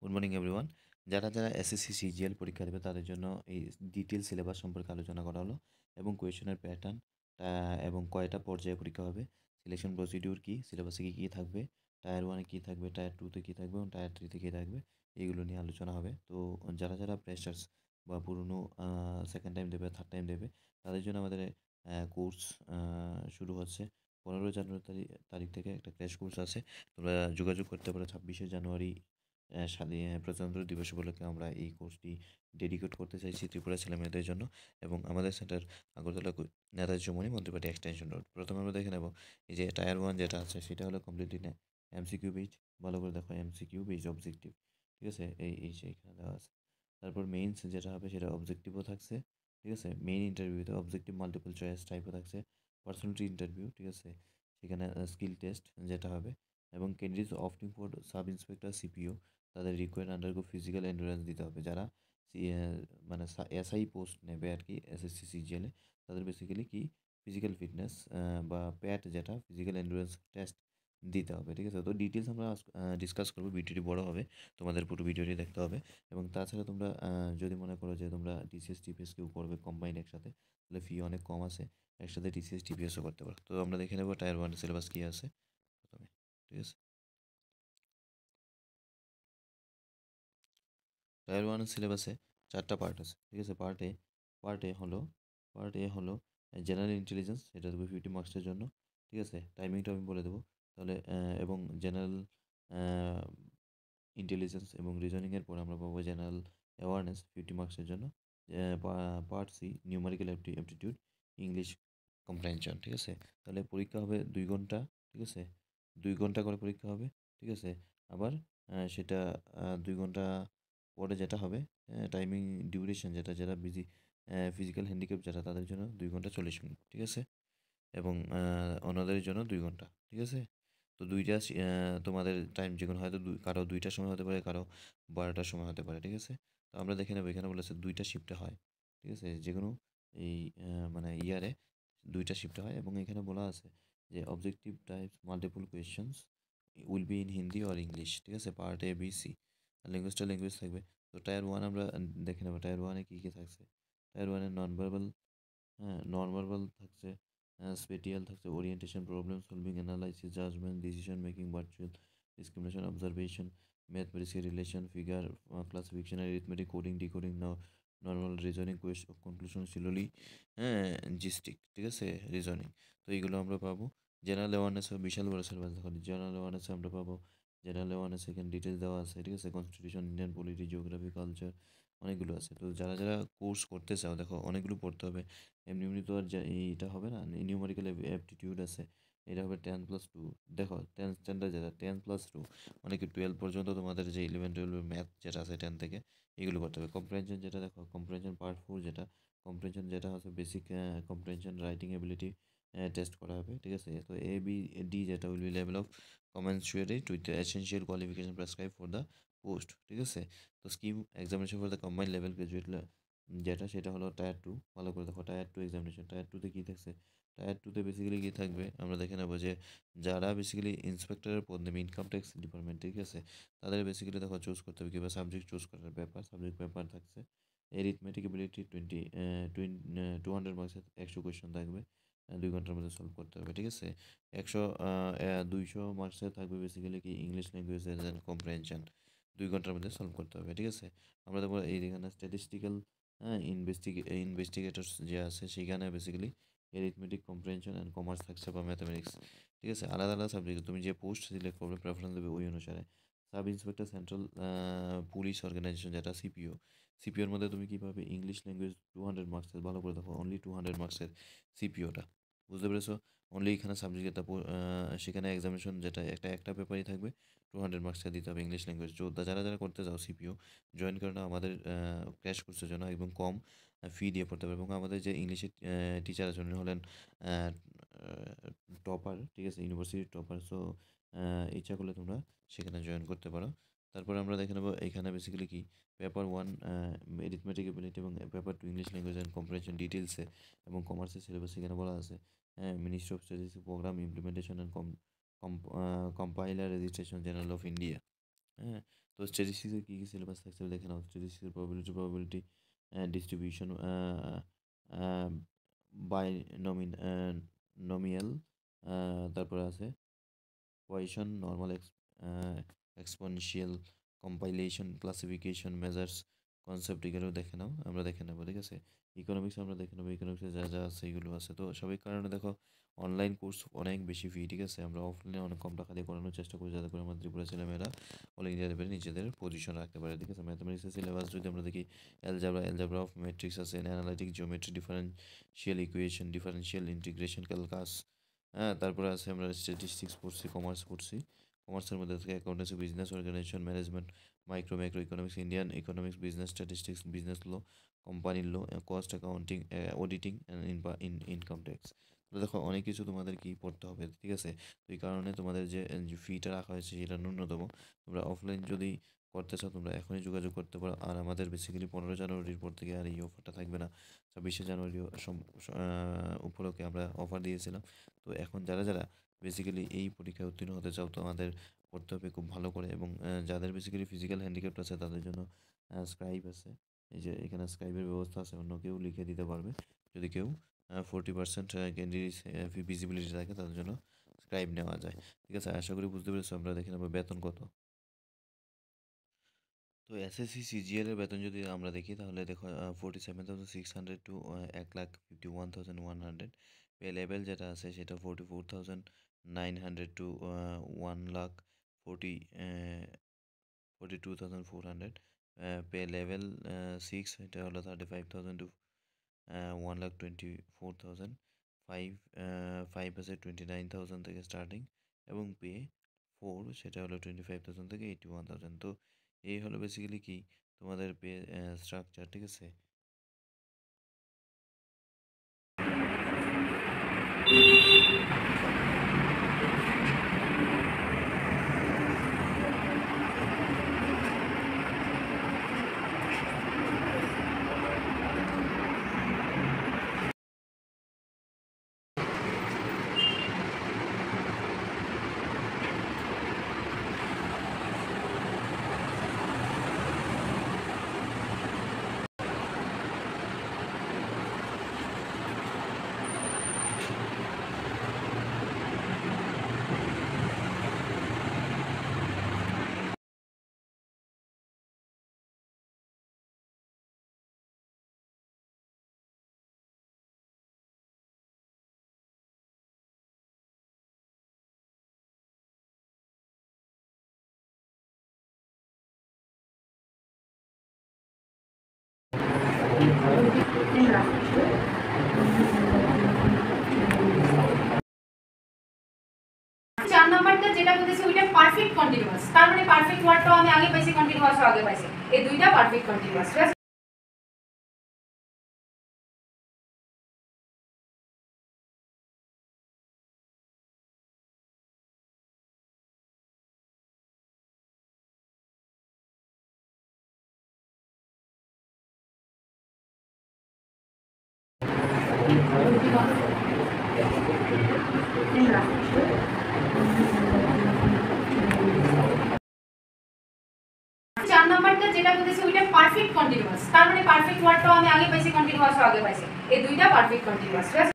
Good morning everyone. যারা SSC CGL পরীক্ষা দেবে তাদের জন্য এই ডিটেল সিলেবাস সম্পর্কে আলোচনা করা হলো এবং কোয়েশনের প্যাটার্ন এবং কয়টা পর্যায়ে পরীক্ষা হবে, সিলেকশন প্রসিডিউর কী, সিলেবাসে কী কী থাকবে, টায়ার ওয়ানে কী থাকবে, টায়ার টুতে কী থাকবে এবং টায়ার থ্রিতে কী থাকবে, এইগুলো নিয়ে আলোচনা হবে। তো যারা ফ্রেশার্স বা পুরনো সেকেন্ড টাইম দেবে, থার্ড টাইম দেবে, তাদের জন্য আমাদের কোর্স শুরু হচ্ছে 15 জানুয়ারি তারিখ থেকে একটা ক্র্যাশ কোর্স আছে। তোমরা যোগাযোগ করতে পারো। 26শে জানুয়ারি প্রজাতন্ত্র দিবস উপলক্ষে আমরা এই কোর্সটি ডেডিকেট করতে চাইছি ত্রিপুরা ছেলেমেয়েদের জন্য এবং আমাদের সেন্টার আগরতলা নেতাজি সুমনি মন্ত্রিপাটি এক্সটেনশন রোড। প্রথমে আমরা দেখে নেব এই যে টায়ার ওয়ান যেটা আছে সেটা হলো কমপ্লিটলি এমসিকিউ বেজ। ভালো করে দেখো, এমসিকিউ বেজ অবজেক্টিভ, ঠিক আছে? এই সেইখানে দেওয়া আছে। তারপর মেইনস যেটা হবে সেটা অবজেক্টিভও থাকছে, ঠিক আছে? মেইন ইন্টারভিউতে অবজেক্টিভ মাল্টিপল চয়েস টাইপও থাকছে, পার্সোনালিটি ইন্টারভিউ, ঠিক আছে? সেখানে স্কিল টেস্ট যেটা হবে এবং candidates opting for sub inspector CPO তাদের রিকোয়ার্ড আন্ডারগো ফিজিক্যাল এন্ডুরেন্স দিতে হবে। যারা মানে এসআই পোস্ট নেবে আর কি এসএসসি সিজিএলে, তাদের বেসিক্যালি কি ফিজিক্যাল ফিটনেস বা প্যাট যেটা ফিজিক্যাল এন্ডুরেন্স টেস্ট দিতে হবে, ঠিক আছে? তো ডিটেলস আমরা ডিসকাস করবো, ভিডিওটি বড় হবে, তোমাদের পুরো ভিডিওটি দেখতে হবে। এবং তাছাড়া তোমরা যদি মনে করো যে তোমরা টিসিএস টিপিএস কেউ করবে কম্বাইন একসাথে, তাহলে ফি অনেক কম আছে, একসাথে টিসিএস টিপিএসও করতে পারো। তো আমরা দেখে নেবো টায়ার ওয়ান সিলেবাস কী আছে প্রথমে, ঠিক আছে? টায়ার ওয়ান সিলেবাসে 4টা পার্ট আছে, ঠিক আছে? পার্ট এ হলো জেনারেল ইন্টেলিজেন্স, এটা দেবো 50 মার্কসের জন্য, ঠিক আছে? টাইমিংটা আমি বলে দেবো তাহলে। এবং জেনারেল ইন্টেলিজেন্স এবং রিজনিংয়ের পর আমরা পাবো জেনারেল অ্যাওয়ারনেস 50 মার্কসের জন্য। Part C numerical aptitude, English comprehension, ঠিক আছে? তাহলে পরীক্ষা হবে 2 ঘন্টা, ঠিক আছে? 2 ঘন্টা করে পরীক্ষা হবে, ঠিক আছে? আবার সেটা 2 ঘন্টা পরে যেটা হবে টাইমিং ডিউরেশন যেটা, যারা বিজি ফিজিক্যাল হ্যান্ডিক্যাপ যারা, তাদের জন্য 2 ঘন্টা 40 মিনিট, ঠিক আছে? এবং অন্যদের জন্য 2 ঘন্টা, ঠিক আছে? তো তোমাদের টাইম যেকোনো হয়তো কারো 2টার সময় হতে পারে, কারো 12টার সময় হতে পারে, ঠিক আছে? তো আমরা দেখে নেবো, এখানে বলেছে 2টা শিফটে হয়, ঠিক আছে? যে কোনো এই মানে ইয়ারে 2টা শিফটে হয় এবং এখানে বলা আছে যে objective types multiple questions will be in Hindi or English, ঠিক আছে? পার্ট এ বি সি, ল্যাঙ্গুয়েজটা ল্যাঙ্গুয়েজ থাকবে। তো টায়ার ওয়ান আমরা দেখে নেবো টায়ার ওয়ানে কী কী থাকছে। টায়ার ওয়ানে নন ভার্বাল থাকছে, স্পেটিয়াল থাকছে, orientation, problem solving, analysis, judgement, decision making, virtual discrimination, observation, mathematics, relation, figure classification, arithmetic, coding, decoding, normal reasoning, conclusion, সিলোলি, হ্যাঁ, জিস্টিক, ঠিক আছে? রিজনিং। তো এইগুলো আমরা পাবো। জেনারেল অ্যাওয়ারনেসে বিশাল বড় সিলেবাস দেখো। জেনারেল অ্যাওয়ারনেসে আমরা পাবো, জেনারেল অ্যাওয়ারনেস এখানে ডিটেলস দেওয়া আছে, ঠিক আছে? Constitution, Indian polity, geography, culture, অনেকগুলো আছে। তো যারা কোর্স করতে চাও, দেখো অনেকগুলো পড়তে হবে। এমনি তো আর এইটা হবে না। নিউমেরিক্যাল অ্যাপটিটিউড আছে, এটা হবে 10+2। দেখো 10 স্ট্যান্ডার্ড যেটা 10+2, অনেকে 12 পর্যন্ত তোমাদের যে 11-12 ম্যাথ যেটা আছে 10 থেকে, এগুলো করতে হবে। কম্প্রেনশন যেটা, দেখো কম্প্রেনশন পার্ট 4 যেটা, কম্প্রেনশন যেটা হচ্ছে basic comprehension writing ability test করা হবে, ঠিক আছে? তো এ বি ডি যেটা will be level of commensurate with the essential qualification prescribed for the post, ঠিক আছে? তো scheme examination for the combined level graduate যেটা, সেটা হলো টায়ার টু। ভালো করে দেখো টায়ার টু এক্সামিনেশন, টায়ার টুতে কী থাকছে। টায়ার টুতে বেসিক্যালি কী থাকবে আমরা দেখে নেবো যে যারা বেসিক্যালি ইন্সপেক্টরের পদ নেবে ইনকাম ট্যাক্স ডিপার্টমেন্ট, ঠিক আছে? তাদের বেসিক্যালি দেখো চুজ করতে হবে কীভাবে সাবজেক্ট চুজ করার ব্যাপার। সাবজেক্ট পেপার থাকছে এরিথমেটিক এবিলিটি 200 মার্কসের 100 কোয়েশ্চেন থাকবে, 2 ঘন্টার মধ্যে সলভ করতে হবে, ঠিক আছে? 200 মার্কসের থাকবে বেসিক্যালি কি ইংলিশ ল্যাঙ্গুয়েজ অ্যান্ড কম্প্রেনশন, 2 ঘন্টার মধ্যে সলভ করতে হবে, ঠিক আছে? আমরা দেখবো এইখানে স্ট্যাটিস্টিক্যাল, হ্যাঁ, ইনভেস্টিগেটরস যে আছে সেখানে basically arithmetic, comprehension and commerce থাকছে বা ম্যাথামেটিক্স, ঠিক আছে? আলাদা আলাদা সাবজেক্ট তুমি যে পোস্ট সিলেক্ট করবে প্রেফারেন্স দেবে ওই অনুসারে। Sub inspector central police organisation যেটা সিপিওর মধ্যে তুমি কী পাবে ইংলিশ ল্যাঙ্গুয়েজ 200 মার্কসের। ভালো করে দেখো অনলি 200 মার্কসের সিপিওটা, বুঝতে পেরেছো? অনলি এখানে সাবজেক্ট যেটা সেখানে এক্সামিনেশন যেটা একটা পেপারই থাকবে, 200 মার্কসের দিতে হবে ইংলিশ ল্যাঙ্গুয়েজ। যারা করতে চাও সিপিও জয়েন করে নাও আমাদের ক্র্যাশ কোর্সের জন্য, এবং কম ফি দিয়ে পড়তে পারবে। এবং আমাদের যে ইংলিশের টিচার আছেন উনি হলেন টপার, ঠিক আছে? ইউনিভার্সিটির টপার। সো ইচ্ছা করলে তোমরা সেখানে জয়েন করতে পারো। তারপরে আমরা দেখে নেবো এখানে বেসিক্যালি কি পেপার 1 এরিথমেটিক এবিলিটি এবং paper 2 English language and comprehension ডিটেলসে এবং কমার্সের সিলেবাস এখানে বলা আছে। Ministry of statistics programme implementation and compiler registration general of India, হ্যাঁ? তো স্ট্যাটিস্টিক্সের কী কী সিলেবাস থাকছে দেখে নাও। স্ট্যাটিস্টিক্সের প্রবাবিলিটি ডিস্ট্রিবিউশন বাই নমিয়াল, তারপরে আছে Poisson, normal exponential, compilation, classification, measures, concept, এগুলো দেখে নাও, আমরা দেখে নেবো, ঠিক আছে? ইকোনমিক্স আমরা দেখে নেবো, ইকোনমিক্সে যা যা আছে এগুলো আছে। তো সবই কারণে দেখো অনলাইন কোর্স অনেক বেশি ফি, ঠিক আছে? আমরা অফলাইনে অনেক কম টাকা দিয়ে করানোর চেষ্টা করি, যাতে করে আমাদের ত্রিপুরা ছেলেমেয়েরা অল ইন্ডিয়া লেভেলে নিজেদের পজিশন রাখতে পারে, ঠিক আছে? ম্যাথমেটিক্সের সিলেবাস যদি আমরা দেখি, অ্যালজাবরা অফ ম্যাট্রিক্স আছে, analytic geometry, differential equation, differential integration calculus. হ্যাঁ, তারপরে আছে আমরা স্ট্যাটিস্টিক্স পড়ছি, কমার্স পড়ছি। কমার্সের মধ্যে থেকে accountancy, business organisation, management, macro economics, Indian economics, business statistics, business law, company law, cost accounting, auditing and income tax. তো দেখো অনেক কিছু তোমাদের কি পড়তে হবে, ঠিক আছে? তো এই কারণে তোমাদের যে ফিটা রাখা হয়েছে সেটা ন্যূনতম। তোমরা অফলাইন যদি করতে চাও তোমরা এখনই যোগাযোগ করতে পারো। আর আমাদের বেসিক্যালি 15 জানুয়ারির পর থেকে আর এই অফারটা থাকবে না। 26শে জানুয়ারি উপলক্ষে আমরা অফার দিয়েছিলাম। তো এখন যারা যারা বেসিক্যালি এই পরীক্ষায় উত্তীর্ণ হতে চাও তোমাদের পড়তে হবে খুব ভালো করে। এবং যাদের বেসিক্যালি ফিজিক্যাল হ্যান্ডিক্যাপ্ট আছে তাদের জন্য স্ক্রাইব আছে। এই যে এখানে স্ক্রাইবের ব্যবস্থা আছে, অন্য কেউ লিখে দিতে পারবে। যদি কেউ 40% ক্যান্ডিডেট ভিজিবিলিটি থাকে তাদের জন্য স্ক্রাইব নেওয়া যায়, ঠিক আছে? আশা করি বুঝতে পেরেছো। আমরা দেখে নেবো বেতন কত। তো এসএসসি সিজিএল এর বেতন যদি আমরা দেখি তাহলে দেখো 47,600 টু 1,51,100। পে লেভেল যেটা আছে সেটা 44,900 টু 1,42,400। পে লেভেল 6 এটা হলো 35,000 টু 1,24,000। ফাইভ ফাইভ আছে 29,000 থেকে স্টার্টিং। এবং পে 4 সেটা হলো 25,000 থেকে 81,000। তো এই হলো বেসিক্যালি কি তোমাদের পে স্ট্রাকচার, ঠিক আছে? চার নাম্বারটা যেটা বলতেছি ওইটা পারফেক্ট কন্টিনিউয়াস, তার মানে পারফেক্ট ওয়ার্ডটাও আমি আগে পাইছি, কন্টিনিউয়াসও আগে পাইছি। এই দুইটা পারফেক্ট কন্টিনিউয়াস। চার নাম্বারটা যেটা বলতেছি ওইটা পারফেক্ট কন্টিনিউয়াস, তার মানে পারফেক্ট ওয়ার্ডটাও আমি আগে পাইছি, কন্টিনিউয়াসও আগে পাইছি। এই দুইটা পারফেক্ট কন্টিনিউয়াস।